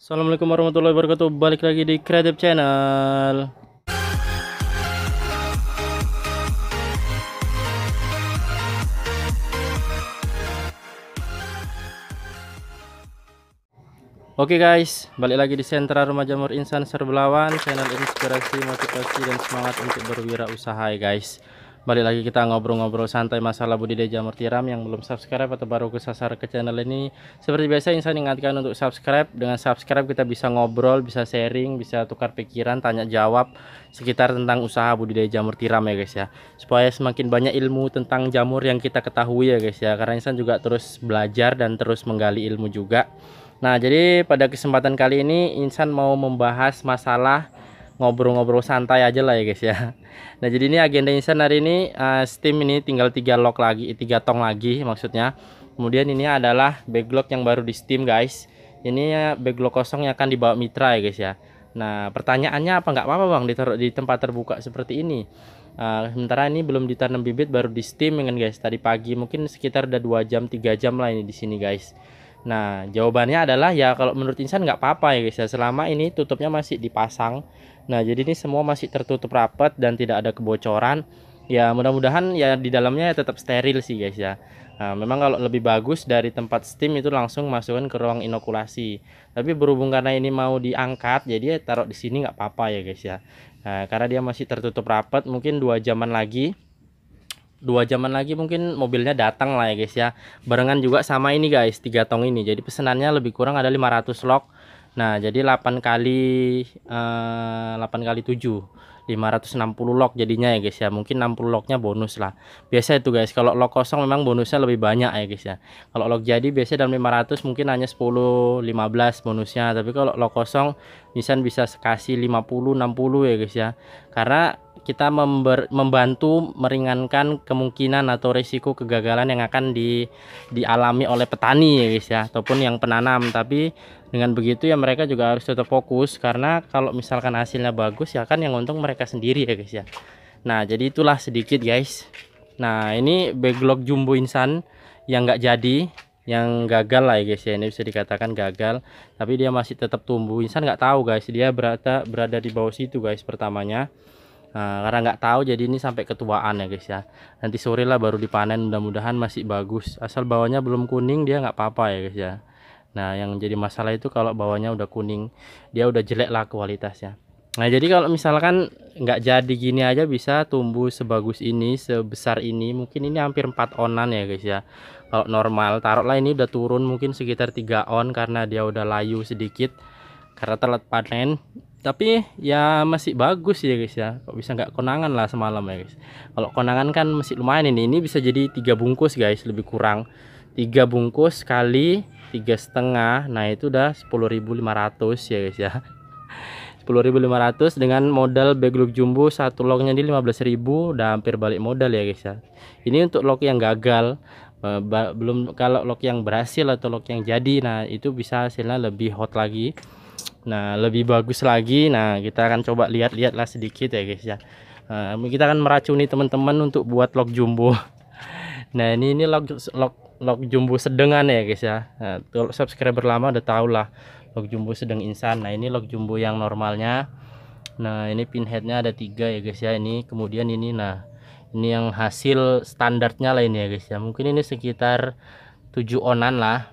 Assalamualaikum warahmatullahi wabarakatuh. Balik lagi di Creative Channel. Oke guys, balik lagi di Sentra Rumah Jamur Insan Serbelawan, channel inspirasi, motivasi, dan semangat untuk berwirausaha ya guys. Balik lagi kita ngobrol-ngobrol santai masalah budidaya jamur tiram. Yang belum subscribe atau baru kesasar ke channel ini, seperti biasa Insan ingatkan untuk subscribe. Dengan subscribe kita bisa ngobrol, bisa sharing, bisa tukar pikiran, tanya jawab sekitar tentang usaha budidaya jamur tiram ya guys ya, supaya semakin banyak ilmu tentang jamur yang kita ketahui ya guys ya, karena Insan juga terus belajar dan terus menggali ilmu juga. Nah, jadi pada kesempatan kali ini Insan mau membahas masalah ngobrol-ngobrol santai aja lah ya guys ya. Nah, jadi ini agenda Insan hari ini, steam ini tinggal 3 log lagi, 3 tong lagi maksudnya. Kemudian ini adalah backlog yang baru di steam guys. Ini backlog kosong yang akan dibawa mitra ya guys ya. Nah, pertanyaannya apa nggak apa-apa Bang ditaruh di tempat terbuka seperti ini. Sementara ini belum ditanam bibit, baru di steam kan guys. Tadi pagi mungkin sekitar udah 2 jam 3 jam lah ini di sini guys. Nah, jawabannya adalah ya kalau menurut Insan nggak apa-apa ya guys ya, selama ini tutupnya masih dipasang. Nah, jadi ini semua masih tertutup rapat dan tidak ada kebocoran. Ya, mudah-mudahan ya di dalamnya ya tetap steril sih guys ya. Nah, memang kalau lebih bagus dari tempat steam itu langsung masukkan ke ruang inokulasi. Tapi berhubung karena ini mau diangkat, jadi ya taruh di sini nggak apa-apa ya guys ya. Nah, karena dia masih tertutup rapat, mungkin 2 jaman lagi mungkin mobilnya datang lah ya guys ya, barengan juga sama ini guys 3 tong ini. Jadi pesanannya lebih kurang ada 500 log. Nah, jadi 8 kali 7 560 log jadinya ya guys ya. Mungkin 60 lognya bonus lah. Biasa itu guys, kalau log kosong memang bonusnya lebih banyak ya guys ya. Kalau log jadi biasanya dalam 500 mungkin hanya 10 15 bonusnya, tapi kalau log kosong misalnya bisa kasih 50 60 ya guys ya. Karena kita membantu meringankan kemungkinan atau risiko kegagalan yang akan dialami oleh petani ya guys ya, ataupun yang penanam. Tapi dengan begitu ya mereka juga harus tetap fokus, karena kalau misalkan hasilnya bagus ya kan yang untung mereka sendiri ya guys ya. Nah, jadi itulah sedikit guys. Nah, ini backlog jumbo Insan yang nggak jadi, yang gagal lah ya guys ya, ini bisa dikatakan gagal, tapi dia masih tetap tumbuh. Insan nggak tahu guys, dia berada di bawah situ guys pertamanya. Nah, karena nggak tahu jadi ini sampai ketuaan ya guys ya. Nanti sore lah baru dipanen, mudah-mudahan masih bagus. Asal bawahnya belum kuning dia nggak apa-apa ya guys ya. Nah, yang jadi masalah itu kalau bawahnya udah kuning, dia udah jelek lah kualitasnya. Nah, jadi kalau misalkan nggak jadi gini aja bisa tumbuh sebagus ini, sebesar ini, mungkin ini hampir 4 onan ya guys ya. Kalau normal taruhlah ini udah turun mungkin sekitar 3 on, karena dia udah layu sedikit karena telat panen. Tapi ya masih bagus ya guys ya. Kok bisa nggak konangan lah semalam ya guys. Kalau konangan kan masih lumayan ini bisa jadi 3 bungkus guys, lebih kurang 3 bungkus kali 3,5. Nah, itu udah 10.500 ya guys ya. 10.500 dengan modal backlog jumbo satu lognya di 15.000, udah hampir balik modal ya guys ya. Ini untuk log yang gagal. Belum kalau log yang berhasil atau log yang jadi, nah itu bisa hasilnya lebih hot lagi. Nah, lebih bagus lagi. Nah, kita akan coba lihat-lihatlah sedikit ya guys ya. Kita akan meracuni teman-teman untuk buat log jumbo. Nah, ini log jumbo sedengan ya guys ya. Nah, kalau subscriber lama udah tau lah log jumbo sedang Insan. Nah, ini log jumbo yang normalnya. Nah, ini pinheadnya ada 3 ya guys ya. Ini kemudian ini, nah ini yang hasil standarnya lah ini ya guys ya. Mungkin ini sekitar 7 onan lah.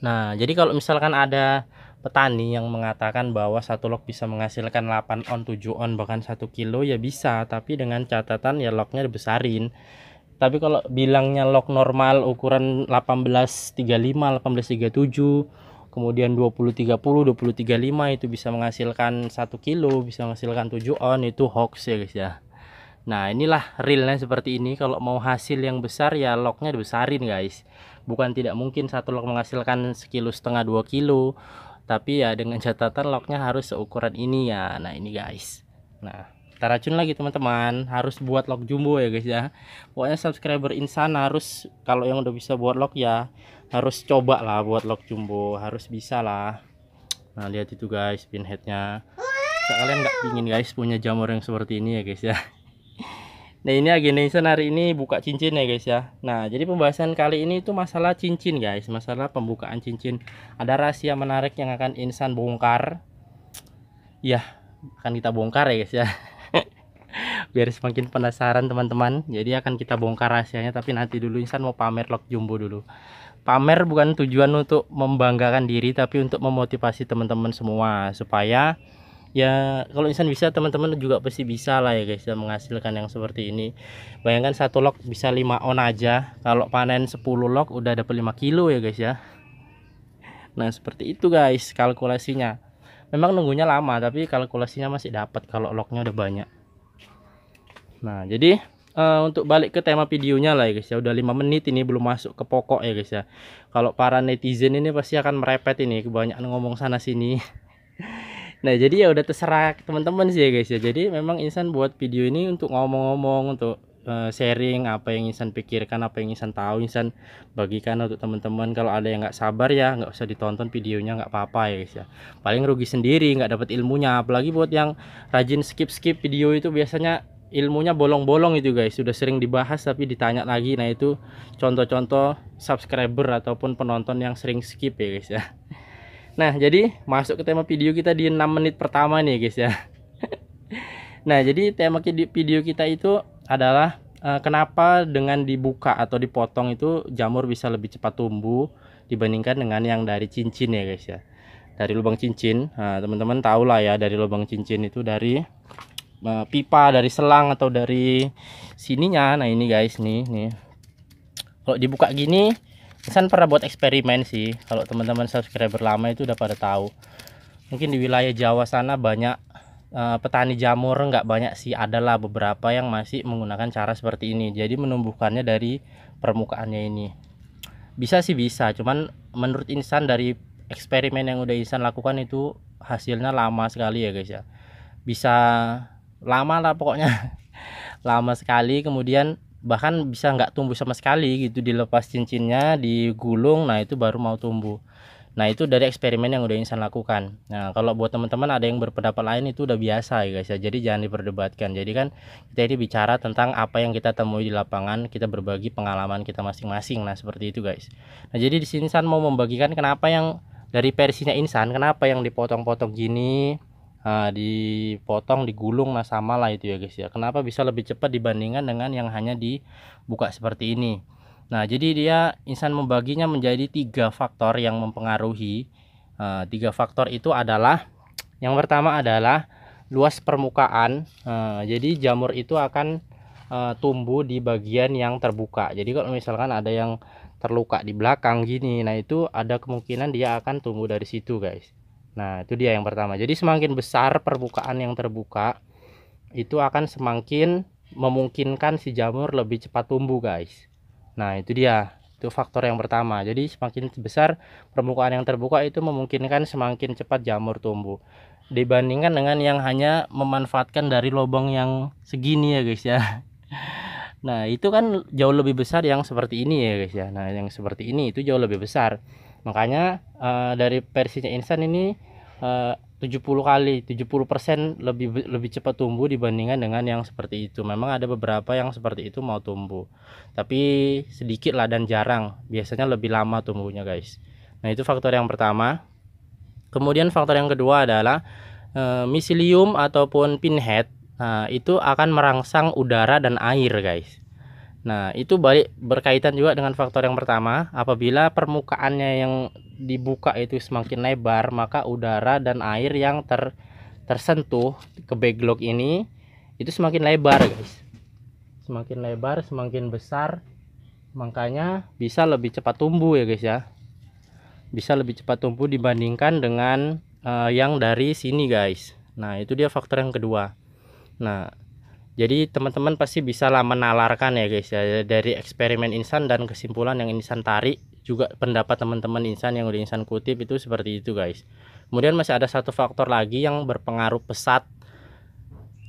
Nah, jadi kalau misalkan ada petani yang mengatakan bahwa satu log bisa menghasilkan 8 on, 7 on, bahkan 1 kilo ya bisa, tapi dengan catatan ya lognya dibesarin. Tapi kalau bilangnya log normal ukuran 1835, 1837, kemudian 2030, 2035 itu bisa menghasilkan 1 kilo, bisa menghasilkan 7 on, itu hoax ya guys ya. Nah, inilah realnya seperti ini. Kalau mau hasil yang besar ya lognya dibesarin guys. Bukan tidak mungkin satu log menghasilkan 1,5 kilo 2 kilo, tapi ya dengan catatan lognya harus seukuran ini ya. Nah, ini guys. Nah, kita racun lagi teman-teman, harus buat log jumbo ya guys ya. Pokoknya subscriber Insan harus, kalau yang udah bisa buat log ya harus coba lah buat log jumbo, harus bisa lah. Nah, lihat itu guys pinheadnya. Kalian nggak pingin guys punya jamur yang seperti ini ya guys ya. Nah ini agenda Insan hari ini buka cincin ya guys ya. Nah jadi pembahasan kali ini itu masalah cincin guys, masalah pembukaan cincin. Ada rahasia menarik yang akan Insan bongkar. Ya akan kita bongkar ya guys ya. Biar semakin penasaran teman-teman. Jadi akan kita bongkar rahasianya, tapi nanti dulu Insan mau pamer lock jumbo dulu. Pamer bukan tujuan untuk membanggakan diri, tapi untuk memotivasi teman-teman semua supaya ya kalau Insan bisa, teman-teman juga pasti bisa lah ya guys ya, menghasilkan yang seperti ini. Bayangkan satu log bisa 5 on aja, kalau panen 10 log udah dapat 5 kilo ya guys ya. Nah seperti itu guys kalkulasinya. Memang nunggunya lama, tapi kalkulasinya masih dapat kalau lognya udah banyak. Nah jadi untuk balik ke tema videonya lah ya guys ya, udah 5 menit ini belum masuk ke pokok ya guys ya. Kalau para netizen ini pasti akan merepet ini, kebanyakan ngomong sana sini. Nah jadi ya udah terserah teman-teman sih ya guys ya. Jadi memang Insan buat video ini untuk ngomong-ngomong, untuk sharing apa yang Insan pikirkan, apa yang Insan tahu, Insan bagikan untuk teman-teman. Kalau ada yang nggak sabar ya nggak usah ditonton videonya, nggak apa-apa ya guys ya. Paling rugi sendiri, nggak dapat ilmunya. Apalagi buat yang rajin skip video itu biasanya ilmunya bolong-bolong itu guys. Sudah sering dibahas tapi ditanya lagi. Nah itu contoh-contoh subscriber ataupun penonton yang sering skip ya guys ya. Nah jadi masuk ke tema video kita di 6 menit pertama nih guys ya. Nah jadi tema video kita itu adalah kenapa dengan dibuka atau dipotong itu jamur bisa lebih cepat tumbuh dibandingkan dengan yang dari cincin ya guys ya. Dari lubang cincin, teman-teman tahu lah ya, dari lubang cincin itu dari pipa, dari selang atau dari sininya. Nah ini guys nih kalau dibuka gini, Insan pernah buat eksperimen sih. Kalau teman-teman subscriber lama itu udah pada tahu. Mungkin di wilayah Jawa sana banyak petani jamur, nggak banyak sih, adalah beberapa yang masih menggunakan cara seperti ini. Jadi menumbuhkannya dari permukaannya ini. Bisa sih bisa, cuman menurut Insan dari eksperimen yang udah Insan lakukan itu hasilnya lama sekali ya guys ya. Bisa lama lah pokoknya. Lama sekali, kemudian bahkan bisa nggak tumbuh sama sekali gitu, dilepas cincinnya, digulung, nah itu baru mau tumbuh. Nah itu dari eksperimen yang udah Insan lakukan. Nah kalau buat teman-teman ada yang berpendapat lain itu udah biasa ya guys ya, jadi jangan diperdebatkan. Jadi kan kita ini bicara tentang apa yang kita temui di lapangan, kita berbagi pengalaman kita masing-masing. Nah seperti itu guys. Nah jadi di sini Insan mau membagikan kenapa yang dari versinya Insan, kenapa yang dipotong-potong gini, dipotong, digulung, nah sama lah itu ya guys ya. Kenapa bisa lebih cepat dibandingkan dengan yang hanya dibuka seperti ini. Nah jadi dia Insan membaginya menjadi 3 faktor yang mempengaruhi. 3 faktor itu adalah, yang pertama adalah luas permukaan. Jadi jamur itu akan tumbuh di bagian yang terbuka. Jadi kalau misalkan ada yang terluka di belakang gini, nah itu ada kemungkinan dia akan tumbuh dari situ guys. Nah itu dia yang pertama. Jadi semakin besar permukaan yang terbuka, itu akan semakin memungkinkan si jamur lebih cepat tumbuh guys. Nah itu dia, itu faktor yang pertama. Jadi semakin besar permukaan yang terbuka itu memungkinkan semakin cepat jamur tumbuh dibandingkan dengan yang hanya memanfaatkan dari lubang yang segini ya guys ya. Nah itu kan jauh lebih besar yang seperti ini ya guys ya. Nah yang seperti ini itu jauh lebih besar. Makanya dari versinya Insan ini 70% lebih cepat tumbuh dibandingkan dengan yang seperti itu. Memang ada beberapa yang seperti itu mau tumbuh, tapi sedikit lah dan jarang. Biasanya lebih lama tumbuhnya guys. Nah itu faktor yang pertama. Kemudian faktor yang kedua adalah miselium ataupun pinhead. Nah itu akan merangsang udara dan air guys. Nah itu berkaitan juga dengan faktor yang pertama. Apabila permukaannya yang dibuka itu semakin lebar, maka udara dan air yang tersentuh ke backlog ini itu semakin lebar guys. Semakin lebar, semakin besar, makanya bisa lebih cepat tumbuh ya guys ya. Bisa lebih cepat tumbuh dibandingkan dengan yang dari sini guys. Nah itu dia faktor yang kedua. Nah jadi teman-teman pasti bisa lah menalarkan ya guys ya, dari eksperimen Insan dan kesimpulan yang Insan tarik, juga pendapat teman-teman Insan yang udah Insan kutip itu seperti itu guys. Kemudian masih ada satu faktor lagi yang berpengaruh pesat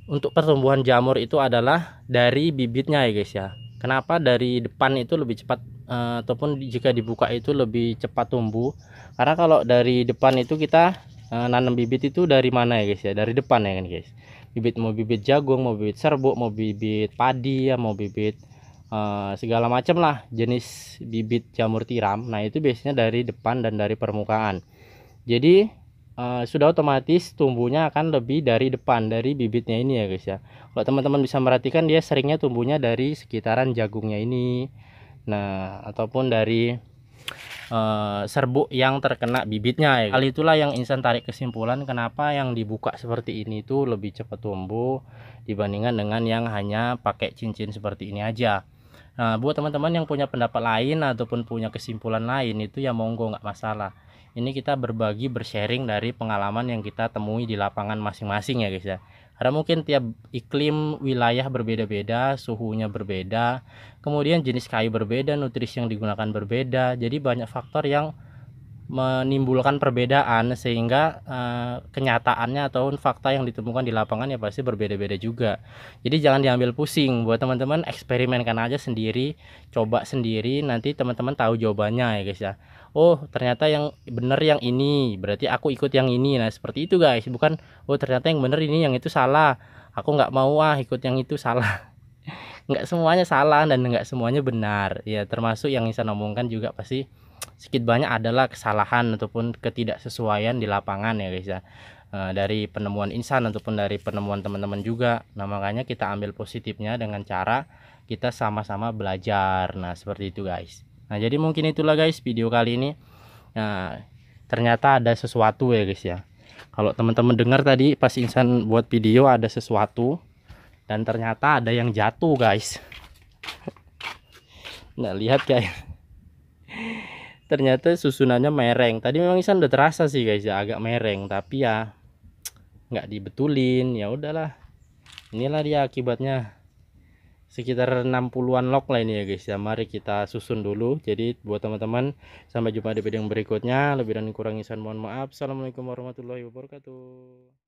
untuk pertumbuhan jamur, itu adalah dari bibitnya ya guys ya. Kenapa dari depan itu lebih cepat ataupun jika dibuka itu lebih cepat tumbuh? Karena kalau dari depan itu kita nanam bibit itu dari mana ya guys ya, dari depan ya kan guys. mau bibit jagung, mau bibit serbuk, mau bibit padi ya, mau bibit segala macam lah jenis bibit jamur tiram. Nah itu biasanya dari depan dan dari permukaan. Jadi sudah otomatis tumbuhnya akan lebih dari depan, dari bibitnya ini ya guys ya. Kalau teman-teman bisa merhatikan, dia seringnya tumbuhnya dari sekitaran jagungnya ini, nah ataupun dari serbuk yang terkena bibitnya ya. Hal itulah yang Insan tarik kesimpulan kenapa yang dibuka seperti ini tuh lebih cepat tumbuh dibandingkan dengan yang hanya pakai cincin seperti ini aja. Nah buat teman-teman yang punya pendapat lain ataupun punya kesimpulan lain, itu ya monggo, nggak masalah. Ini kita berbagi, bersharing dari pengalaman yang kita temui di lapangan masing-masing ya guys ya. Karena mungkin tiap iklim wilayah berbeda-beda, suhunya berbeda, kemudian jenis kayu berbeda, nutrisi yang digunakan berbeda. Jadi banyak faktor yang menimbulkan perbedaan, sehingga kenyataannya atau fakta yang ditemukan di lapangan ya pasti berbeda-beda juga. Jadi jangan diambil pusing, buat teman-teman eksperimenkan aja sendiri, coba sendiri, nanti teman-teman tahu jawabannya ya guys ya. Oh ternyata yang bener yang ini, berarti aku ikut yang ini. Nah seperti itu guys, bukan oh ternyata yang bener ini, yang itu salah, aku nggak mau ikut yang itu, salah. Nggak semuanya salah dan nggak semuanya benar ya, termasuk yang Insan omongkan juga pasti sedikit banyak adalah kesalahan ataupun ketidaksesuaian di lapangan ya guys ya, dari penemuan Insan ataupun dari penemuan teman-teman juga. Nah makanya kita ambil positifnya dengan cara kita sama-sama belajar. Nah seperti itu guys. Nah jadi mungkin itulah guys video kali ini. Nah ternyata ada sesuatu ya guys ya, kalau teman-teman dengar tadi pas Insan buat video ada sesuatu dan ternyata ada yang jatuh guys. Nah lihat guys, ternyata susunannya mereng. Tadi memang Isan udah terasa sih guys ya, agak mereng, tapi ya nggak dibetulin. Ya udahlah, inilah dia akibatnya. Sekitar 60-an log lah ini ya guys ya. Mari kita susun dulu. Jadi buat teman-teman, sampai jumpa di video yang berikutnya. Lebih dan kurang Isan mohon maaf. Assalamualaikum warahmatullahi wabarakatuh.